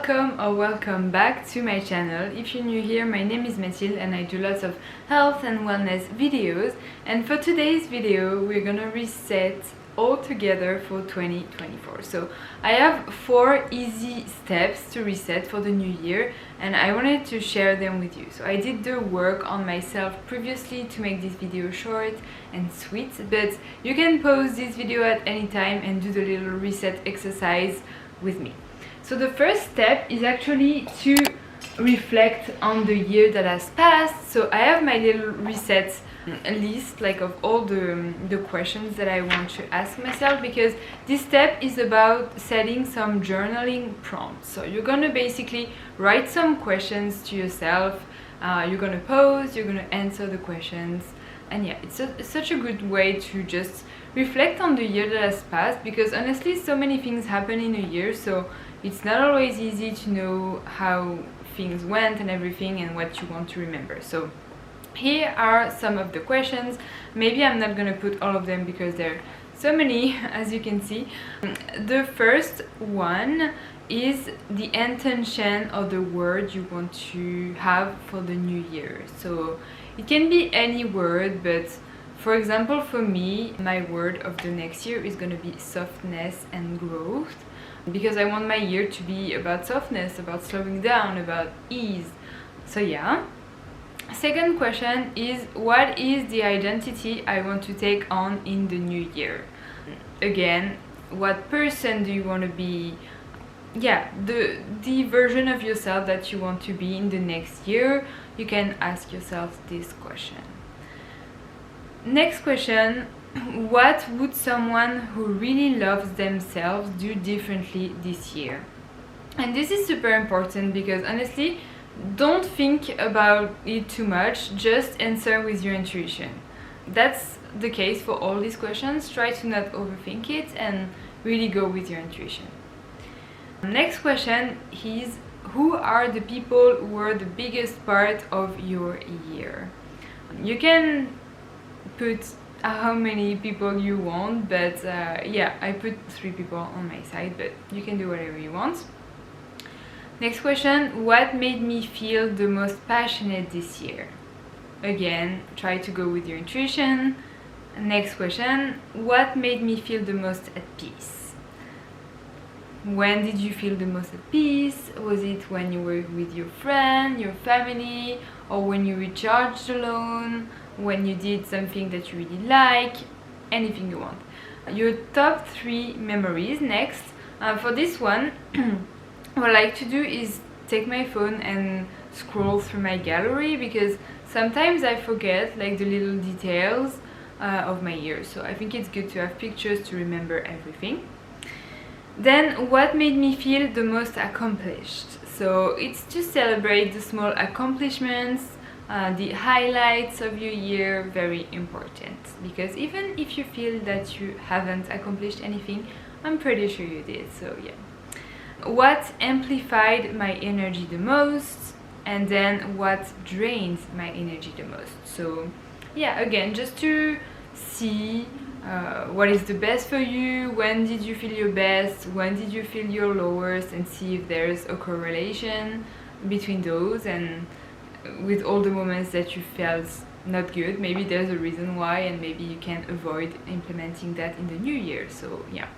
welcome or welcome back to my channel. If you're new here, my name is Mathilde and I do lots of health and wellness videos, and for today's video we're gonna reset all together for 2024. So I have 4 easy steps to reset for the new year and I wanted to share them with you. So I did the work on myself previously to make this video short and sweet, but you can pause this video at any time and do the little reset exercise with me. So the first step is actually to reflect on the year that has passed. So I have my little reset list, like of all the questions that I want to ask myself, because this step is about setting some journaling prompts. So you're gonna basically write some questions to yourself, you're gonna pause, you're gonna answer the questions, and yeah, it's such a good way to just reflect on the year that has passed, because honestly so many things happen in a year, so it's not always easy to know how things went and everything and what you want to remember. So here are some of the questions. Maybe I'm not gonna put all of them because there are so many, as you can see. The first one is the intention or the word you want to have for the new year. So it can be any word, but for example, for me, my word of the next year is gonna be softness and growth, because I want my year to be about softness, about slowing down, about ease. So yeah. Second question is, what is the identity I want to take on in the new year? Again, what person do you want to be? Yeah, the version of yourself that you want to be in the next year. You can ask yourself this question. Next question, what would someone who really loves themselves do differently this year? And this is super important because honestly, don't think about it too much, just answer with your intuition. That's the case for all these questions. Try to not overthink it and really go with your intuition. Next question is, who are the people who were the biggest part of your year? You can put how many people you want, but yeah, I put 3 people on my side, but you can do whatever you want. Next question, what made me feel the most passionate this year? Again, try to go with your intuition. Next question, what made me feel the most at peace? When did you feel the most at peace? Was it when you were with your friend, your family, or when you recharged alone? When you did something that you really like? Anything you want. Your top 3 memories. Next, for this one, what I like to do is take my phone and scroll through my gallery, because sometimes I forget like the little details of my year, so I think it's good to have pictures to remember everything. Then, what made me feel the most accomplished? So it's to celebrate the small accomplishments, the highlights of your year. Very important, because even if you feel that you haven't accomplished anything, I'm pretty sure you did. So yeah. What amplified my energy the most, and then what drained my energy the most. So yeah, again, just to see what is the best for you, when did you feel your best, when did you feel your lowest, and see if there's a correlation between those, and with all the moments that you felt not good, maybe there's a reason why, and maybe you can avoid implementing that in the new year. So yeah.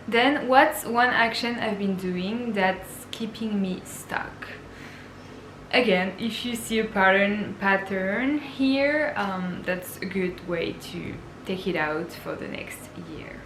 Then, what's one action I've been doing that's keeping me stuck? Again, if you see a pattern here, that's a good way to take it out for the next year.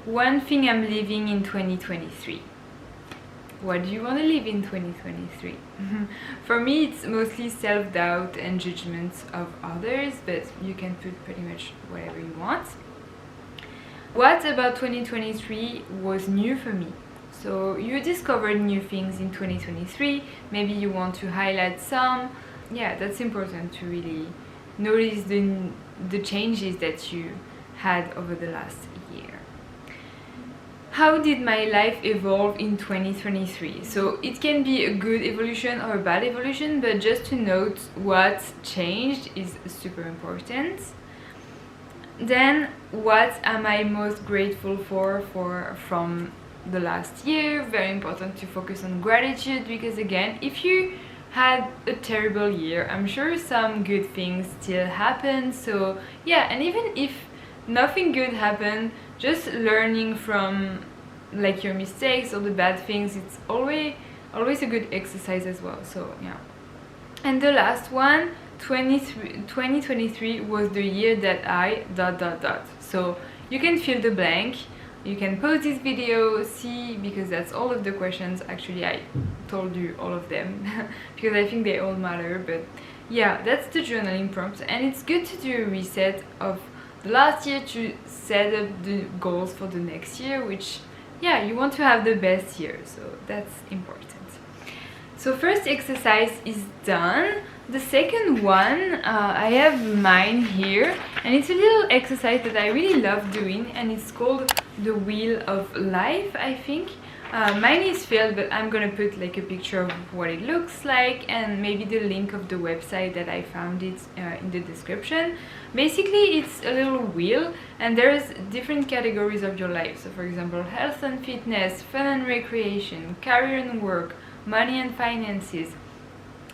One thing I'm living in 2023. What do you want to live in 2023? For me, it's mostly self-doubt and judgments of others, but you can put pretty much whatever you want. What about 2023 was new for me? So you discovered new things in 2023, maybe you want to highlight some. Yeah, that's important to really notice the changes that you had over the last year. How did my life evolve in 2023? So it can be a good evolution or a bad evolution, but just to note what changed is super important. Then, what am I most grateful for from the last year. Very important to focus on gratitude, because again, if you had a terrible year, I'm sure some good things still happen. So yeah, and even if nothing good happened, just learning from like your mistakes or the bad things, it's always a good exercise as well. So yeah. And the last one, 2023 was the year that I ... So you can fill the blank. You can pause this video, see, because that's all of the questions. Actually, I told you all of them because I think they all matter. But yeah, that's the journaling prompts, and it's good to do a reset of the last year to set up the goals for the next year, which, yeah, you want to have the best year, so that's important. So first exercise is done. The second one, I have mine here, and it's a little exercise that I really love doing, and it's called the Wheel of Life, I think. Mine is filled, but I'm gonna put like a picture of what it looks like and maybe the link of the website that I found it in the description. Basically, it's a little wheel, and there's different categories of your life. So for example, health and fitness, fun and recreation, career and work, money and finances,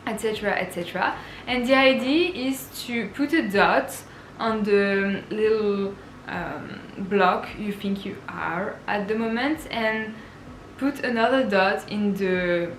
etc, etc. And the idea is to put a dot on the little block you think you are at the moment, and put another dot in the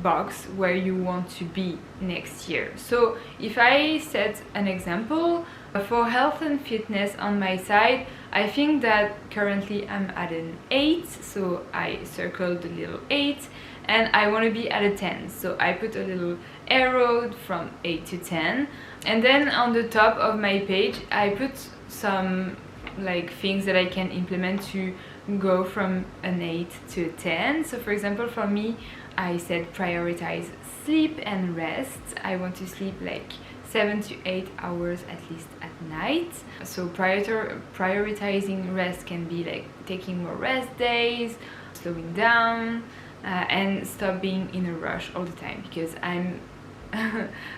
box where you want to be next year. So if I set an example for health and fitness on my side, I think that currently I'm at an 8, so I circled the little 8, and I want to be at a 10, so I put a little arrow from 8 to 10. And then on the top of my page I put some like things that I can implement to go from an 8 to a 10. So for example, for me, I said prioritize sleep and rest. I want to sleep like 7 to 8 hours at least at night. So prioritizing rest can be like taking more rest days, slowing down, and stop being in a rush all the time, because I'm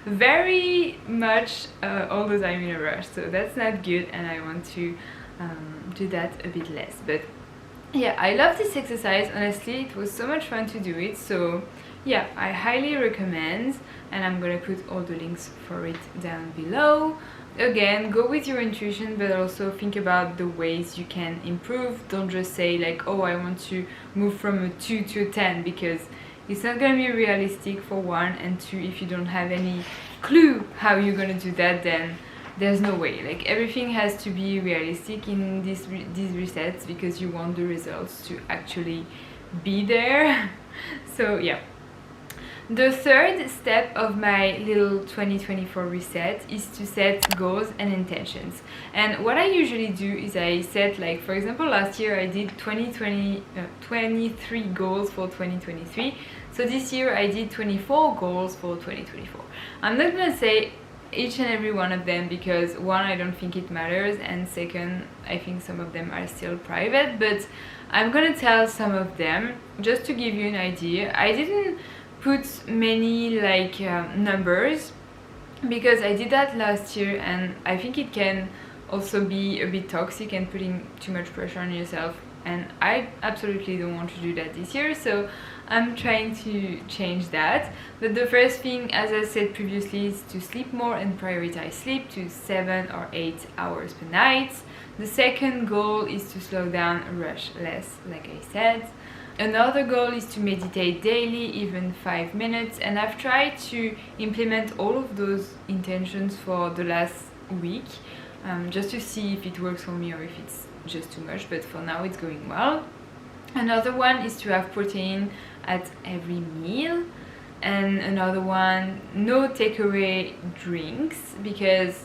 very much all the time in a rush, so that's not good, and I want to do that a bit less. But yeah, I love this exercise. Honestly, it was so much fun to do it, so yeah, I highly recommend, and I'm gonna put all the links for it down below. Again, go with your intuition, but also think about the ways you can improve. Don't just say like, oh, I want to move from a 2 to a 10, because it's not gonna be realistic for one, and two, if you don't have any clue how you're gonna do that, then there's no way. Like, everything has to be realistic in these resets, because you want the results to actually be there. So yeah. The third step of my little 2024 reset is to set goals and intentions. And what I usually do is I set, like, for example, last year I did 23 goals for 2023. So this year I did 24 goals for 2024. I'm not gonna say each and every one of them, because one, I don't think it matters, and second, I think some of them are still private, but I'm gonna tell some of them just to give you an idea. I didn't put many like numbers, because I did that last year, and I think it can also be a bit toxic and putting too much pressure on yourself, and I absolutely don't want to do that this year, so I'm trying to change that. But the first thing, as I said previously, is to sleep more and prioritize sleep to 7 or 8 hours per night. The second goal is to slow down and rush less, like I said. Another goal is to meditate daily, even 5 minutes, and I've tried to implement all of those intentions for the last week, just to see if it works for me or if it's just too much, but for now it's going well. Another one is to have protein at every meal, and another one, no takeaway drinks, because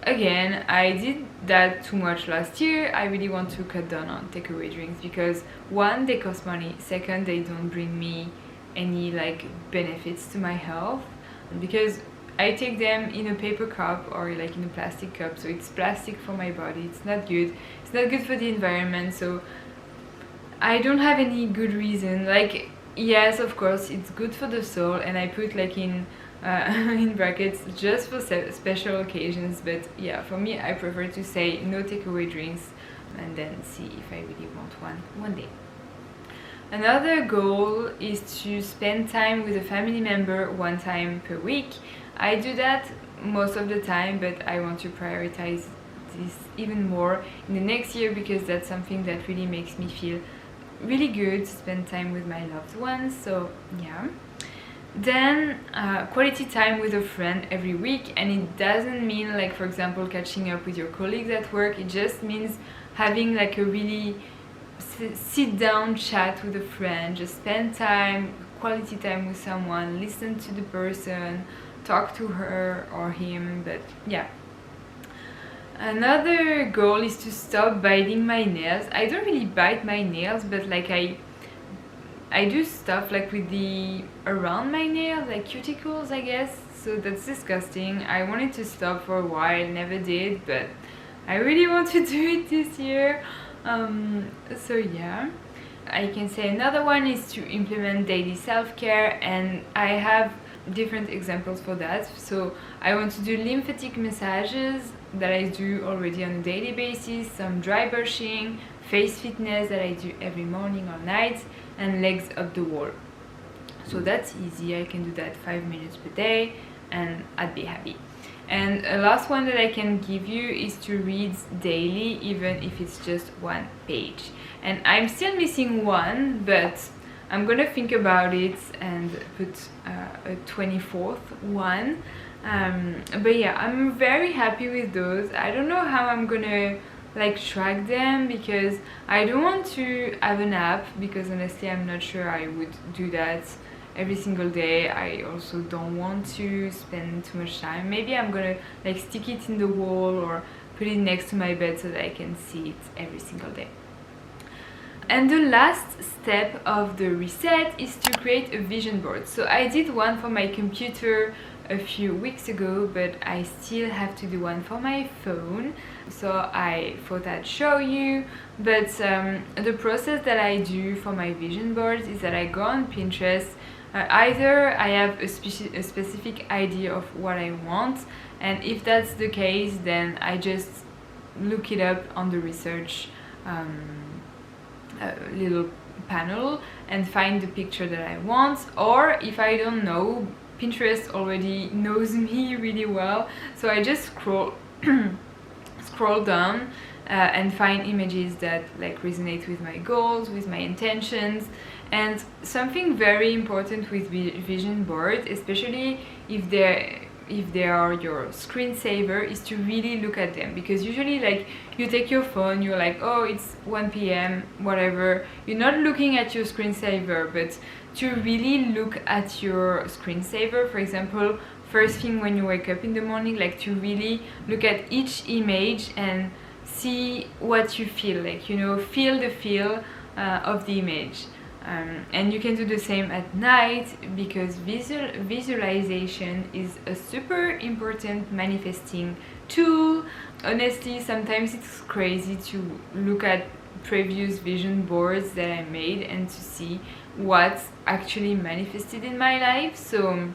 again, I did that too much last year. I really want to cut down on takeaway drinks, because one, they cost money, second, they don't bring me any like benefits to my health, because I take them in a paper cup or like in a plastic cup, so it's plastic for my body. It's not good. It's not good for the environment, so I don't have any good reason. Like, yes, of course, it's good for the soul, and I put like in brackets just for special occasions, but yeah, for me, I prefer to say no takeaway drinks, and then see if I really want one day. Another goal is to spend time with a family member 1 time per week. I do that most of the time, but I want to prioritize this even more in the next year because that's something that really makes me feel really good to spend time with my loved ones. So yeah. Then quality time with a friend every week, and it doesn't mean like, for example, catching up with your colleagues at work. It just means having like a really sit down chat with a friend, just spend time, quality time with someone, listen to the person, talk to her or him. But yeah. Another goal is to stop biting my nails. I don't really bite my nails, but like I do stuff like with the around my nails, like cuticles, I guess. So that's disgusting. I wanted to stop for a while, never did, but I really want to do it this year. So yeah. I can say another one is to implement daily self-care, and I have different examples for that. So I want to do lymphatic massages that I do already on a daily basis, some dry brushing, face fitness that I do every morning or night, and legs up the wall. So that's easy. I can do that 5 minutes per day and I'd be happy. And a last one that I can give you is to read daily, even if it's just 1 page. And I'm still missing one, but I'm gonna think about it and put a 24th one. But yeah, I'm very happy with those. I don't know how I'm gonna like track them because I don't want to have an app, because honestly I'm not sure I would do that every single day. I also don't want to spend too much time. Maybe I'm gonna like stick it in the wall or put it next to my bed so that I can see it every single day. And the last step of the reset is to create a vision board. So I did one for my computer a few weeks ago, but I still have to do one for my phone. So I thought I'd show you. But the process that I do for my vision boards is that I go on Pinterest. Either I have a specific idea of what I want, and if that's the case, then I just look it up on the research little panel and find the picture that I want. Or if I don't know, Pinterest already knows me really well, so I just scroll down and find images that like resonate with my goals, with my intentions. And something very important with vision boards, especially if they are your screensaver, is to really look at them. Because usually like you take your phone, you're like, oh, it's 1 p.m, whatever, you're not looking at your screensaver. But to really look at your screensaver, for example, first thing when you wake up in the morning, like to really look at each image and see what you feel, like, you know, feel the feel of the image. And you can do the same at night, because visualization is a super important manifesting tool. Honestly, sometimes it's crazy to look at previous vision boards that I made and to see what's actually manifested in my life. So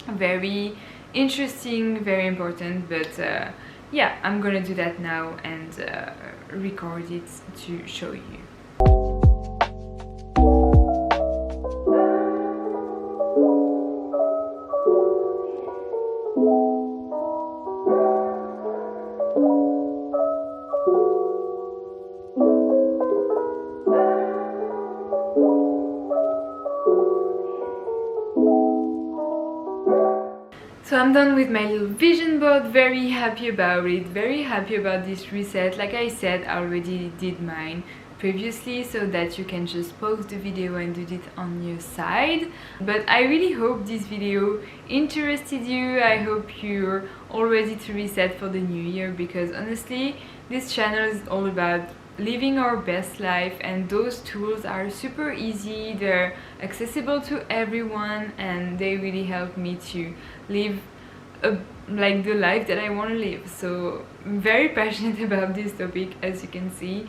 very interesting, very important. But yeah, I'm gonna do that now and record it to show you. So I'm done with my little vision board, very happy about it, very happy about this reset. Like I said, I already did mine previously, so that you can just pause the video and do it on your side. But I really hope this video interested you. I hope you're all ready to reset for the new year, because honestly, this channel is all about living our best life, and those tools are super easy, they're accessible to everyone, and they really help me to live like the life that I want to live. So I'm very passionate about this topic, as you can see.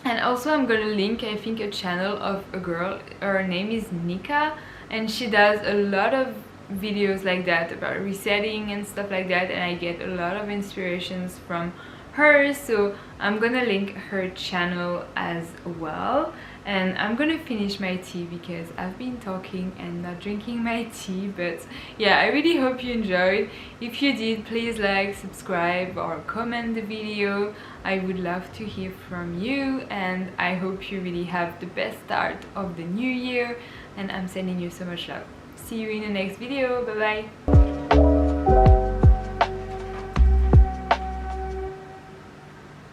And also I'm gonna link, I think, a channel of a girl, her name is Nika, and she does a lot of videos like that about resetting and stuff like that, and I get a lot of inspirations from her, so I'm gonna link her channel as well. And I'm gonna finish my tea because I've been talking and not drinking my tea. But yeah, I really hope you enjoyed. If you did, please like, subscribe or comment the video. I would love to hear from you, and I hope you really have the best start of the new year, and I'm sending you so much love. See you in the next video. Bye bye.